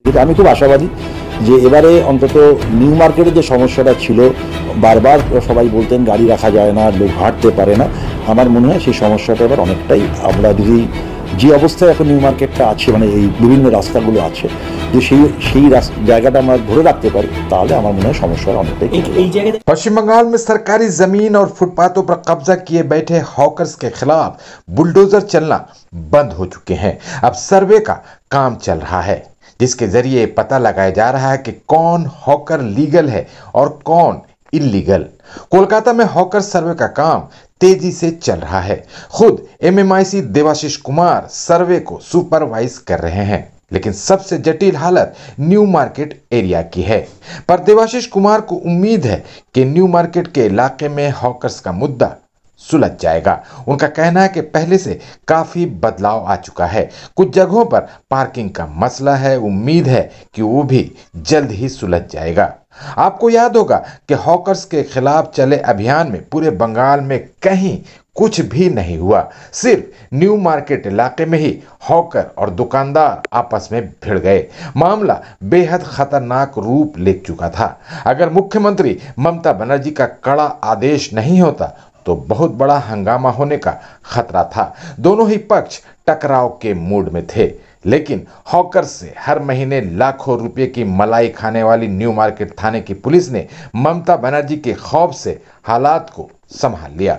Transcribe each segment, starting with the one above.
যেটা আমি খুব আশাবাদী যে এবারে অন্তত নিউ মার্কেটের যে সমস্যাটা ছিল, বারবার সবাই বলতেন গাড়ি রাখা যায় না, লোক হাঁটতে পারে না, আমার মনে হয় সেই সমস্যাটা এবার অনেকটাই আমরা যদি যে অবস্থায় এখন নিউ মার্কেটটা আছে, মানে এই বিভিন্ন রাস্তাগুলো আছে, যে সেই জায়গাটা আমরা ধরে রাখতে পারি, তাহলে আমার মনে হয় সমস্যাটা অনেকটাই। पश्चिम बंगाल में सरकारी जमीन और फुटपाथों पर कब्जा किए बैठे हॉकर्स के खिलाफ बुलडोजर चलना बंद हो चुके हैं। अब सर्वे का काम चल रहा है, जिसके जरिए पता लगाया जा रहा है कि कौन हॉकर लीगल है और कौन इलीगल। कोलकाता में हॉकर सर्वे का काम तेजी से चल रहा है। खुद एमएमआईसी देवाशीष कुमार सर्वे को सुपरवाइज कर रहे हैं, लेकिन सबसे जटिल हालत न्यू मार्केट एरिया की है। पर देवाशीष कुमार को उम्मीद है कि न्यू मार्केट के इलाके में हॉकर्स का मुद्दा सुलझ जाएगा। उनका कहना है कि पहले से काफी बदलाव आ चुका है। कुछ जगहों पर पार्किंग का मसला है, उम्मीद है कि वो भी जल्द ही सुलझ जाएगा। आपको याद होगा कि हॉकर्स के खिलाफ चले अभियान में पूरे बंगाल में कहीं कुछ भी नहीं हुआ, सिर्फ न्यू मार्केट इलाके में ही हॉकर और दुकानदार आपस में भिड़ गए। मामला बेहद खतरनाक रूप ले चुका था। अगर मुख्यमंत्री ममता बनर्जी का कड़ा आदेश नहीं होता तो बहुत बड़ा हंगामा होने का खतरा था। दोनों ही पक्ष टकराव के मूड में थे, लेकिन हॉकर से हर महीने लाखों रुपए की मलाई खाने वाली न्यू मार्केट थाने की पुलिस ने ममता बनर्जी के खौफ से हालात को संभाल लिया।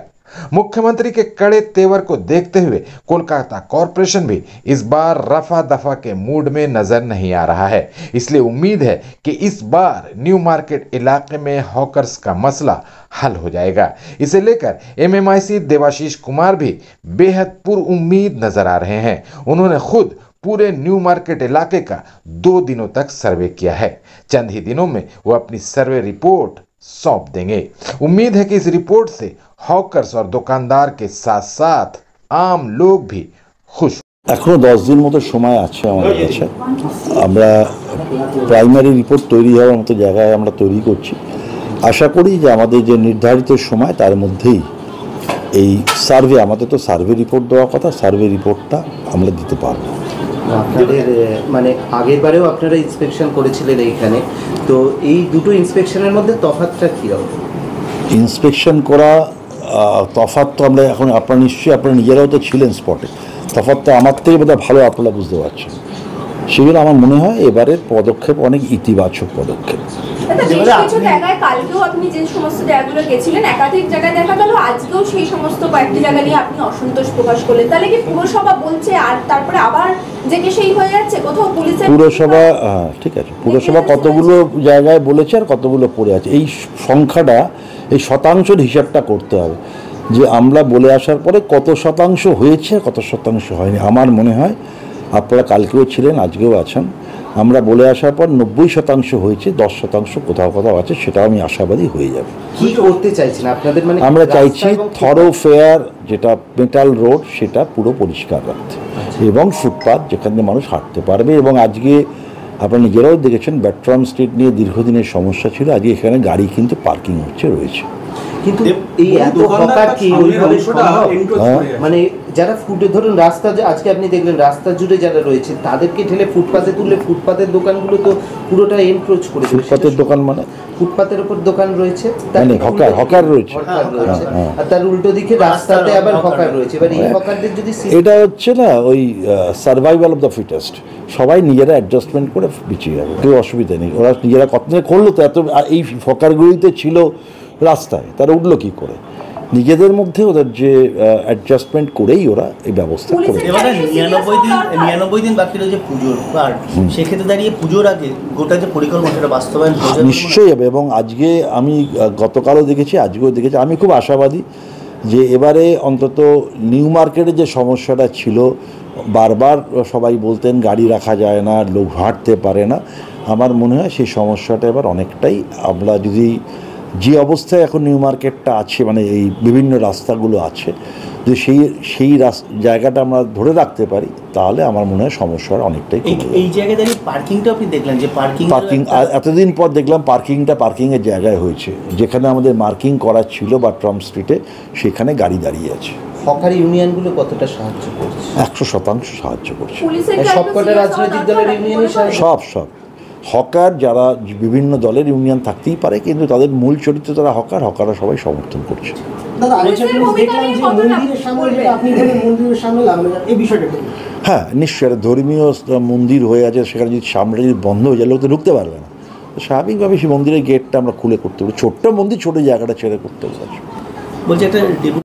मुख्यमंत्री के कड़े तेवर को देखते हुए कोलकाता कॉरपोरेशन भी इस बार रफा दफा के मूड में नजर नहीं आ रहा है। इसलिए उम्मीद है कि इस बार न्यू मार्केट इलाके में हॉकर्स का मसला हल हो जाएगा। इसे लेकर एमएमआईसी देवाशीष कुमार भी बेहद पुरउम्मीद नजर आ रहे हैं। उन्होंने खुद पूरे न्यू मार्केट इलाके का 2 दिनों तक सर्वे किया है। चंद ही दिनों में वो अपनी सर्वे रिपोर्ट सौंप देंगे। उम्मीद है कि इस रिपोर्ट से हॉकर्स और दुकानदार के साथ साथ आम लोग भी खुश। এখনো 10 দিন মতো সময় আছে আমাদের কাছে। আমরা প্রাইমারি রিপোর্ট তৈরি হওয়ার মতো জায়গায় আমরা তৈরি করছি। আশা করি যে আমাদের যে নির্ধারিত সময় তার মধ্যেই এই সার্ভে, আমাদের তো সার্ভে রিপোর্ট দেওয়ার কথা, সার্ভে রিপোর্টটা আমরা দিতে পারবো। আপনাদের মানে আগের বারেও আপনারা ইন্সপেকশন করেছিলেন এইখানে, তো এই দুটো ইন্সপেকশনের মধ্যে তফাৎটা কী হবে? ইন্সপেকশন করা তফাৎ তো আমরা এখন, আপনারা নিশ্চয়ই আপনারা নিজেরাও তো ছিলেন স্পটে, তফাৎটা আমার থেকে বোধহয় ভালো আপনারা বুঝতে পারছেন। সেগুলো আমার মনে হয় এবারের পদক্ষেপ অনেক ইতিবাচক পদক্ষেপ। কিছু জায়গায় কালকেও আপনি যে সমস্ত জায়গাগুলো গেছিলেন, একাধিক জায়গায় দেখা গেল আজকেও সেই সমস্ত কয়েকটি জায়গা নিয়ে আপনি অসন্তোষ প্রকাশ করলেন, তাহলে কি পুরসভা বলছে আর তারপরে আবার যে সেই হয়ে যাচ্ছে কোথাও পুলিশের? পুরসভা, ঠিক আছে, পুরসভা কতগুলো জায়গায় বলেছে আর কতগুলো পড়ে আছে, এই সংখ্যাটা, এই শতাংশের হিসাবটা করতে হবে যে আমরা বলে আসার পরে কত শতাংশ হয়েছে কত শতাংশ হয়নি। আমার মনে হয় আপনারা কালকেও ছিলেন, আজকেও আছেন, আমরা বলে আসার পর 90% হয়েছে, 10% কোথাও কোথাও আছে, সেটাও আমি আশাবাদী হয়ে যাবে। কি করতে চাইছেন আপনাদের? মানে আমরা চাইছি থরোফেয়ার যেটা মেটাল রোড সেটা পুরো পরিষ্কার রাখতে, এবং ফুটপাথ যেখানে মানুষ হাঁটতে পারবে। এবং আজকে আপনারা নিজেরাও দেখেছেন ব্যাট্রাম স্ট্রিট নিয়ে দীর্ঘদিনের সমস্যা ছিল, আজকে এখানে গাড়ি কিন্তু পার্কিং রয়েছে। কিন্তু এই এত হকার কি ওইভাবে সম্ভব? মানে যারা ফুটে ধরুন রাস্তা, আজকে আপনি দেখলেন রাস্তা জুড়ে যারা রয়েছে তাদেরকে ঠেলে ফুটপাতে তুললে ফুটপাতের দোকানগুলো তো পুরোটা এনক্রোচ করে দেবে। ফুটপাতের দোকান মানে ফুটপাতের উপর দোকান রয়েছে, মানে হকার রয়েছে, আর তার উল্টো দিকে রাস্তাতে আবার হকার রয়েছে। এবার এই হকারদের যদি, এটা হচ্ছে না ওই সার্ভাইভাল অফ দ্য ফিটেস্ট, সবাই নিজেরা অ্যাডজাস্টমেন্ট করে পিছিয়ে যাবে, কেউ অসুবিধা নেই। ওরা নিজেরা কত করলো তো, এত এই হকারগুলিতে ছিল রাস্তায়, তারা উঠলো কি করে? নিজেদের মধ্যে ওদের যে অ্যাডজাস্টমেন্ট করেই ওরা এই ব্যবস্থা করে। 99 দিন বাকি রয়েছে পুজোর, আর সেক্ষেত্রে দাঁড়িয়ে পুজোর আগে গোটা যে পরিকল্পনা সেটা বাস্তবায়ন নিশ্চয়ই হবে। এবং আজকে আমি গতকালও দেখেছি, আজকেও দেখেছি, আমি খুব আশাবাদী যে এবারে অন্তত নিউ মার্কেটে যে সমস্যাটা ছিল, বারবার সবাই বলতেন গাড়ি রাখা যায় না, লোক হাঁটতে পারে না, আমার মনে হয় সেই সমস্যাটা এবার অনেকটাই, আমরা যদি যে অবস্থায় এখন নিউ মার্কেটটা আছে, মানে এই বিভিন্ন রাস্তাগুলো আছে, যে সেই জায়গাটা আমরা ধরে রাখতে পারি, তাহলে আমার মনে হয় সমস্যার অনেকটাই কমে যাবে। এই জায়গায় দাঁড়িয়ে পার্কিংটা আপনি দেখলেন যে পার্কিং এতদিন পর দেখলাম পার্কিংয়ের জায়গায় হয়েছে, যেখানে আমাদের মার্কিং করা ছিল বা ট্রাম্প স্ট্রিটে, সেখানে গাড়ি দাঁড়িয়ে আছে। হকার ইউনিয়নগুলো কতটা সাহায্য করছে? 100% সাহায্য করছে। পুলিশের কি সবকটা রাজনৈতিক দলের ইউনিয়নই সাহায্য? সব হকার যারা বিভিন্ন দলের ইউনিয়ন থাকতেই পারে, কিন্তু তাদের মূল চরিত্র তারা হকাররা সবাই সমর্থন করছে। দাদা আরেকটা জিনিস দেখলাম যে মন্দিরের সামনে যেটা আপনি বলেন মন্দিরের সামনে লাগানো এই বিষয়টা কি? হ্যাঁ নিশ্চয়ই, একটা ধর্মীয় মন্দির হয়ে আছে, সেখানে যদি সামনে যদি বন্ধ হয়ে যায় লোক তো ঢুকতে পারবে না। তো স্বাভাবিকভাবে সেই মন্দিরের গেটটা আমরা খুলে করতে পারি, ছোট্ট মন্দির ছোটো জায়গাটা ছেড়ে করতে পারি। বলছি একটা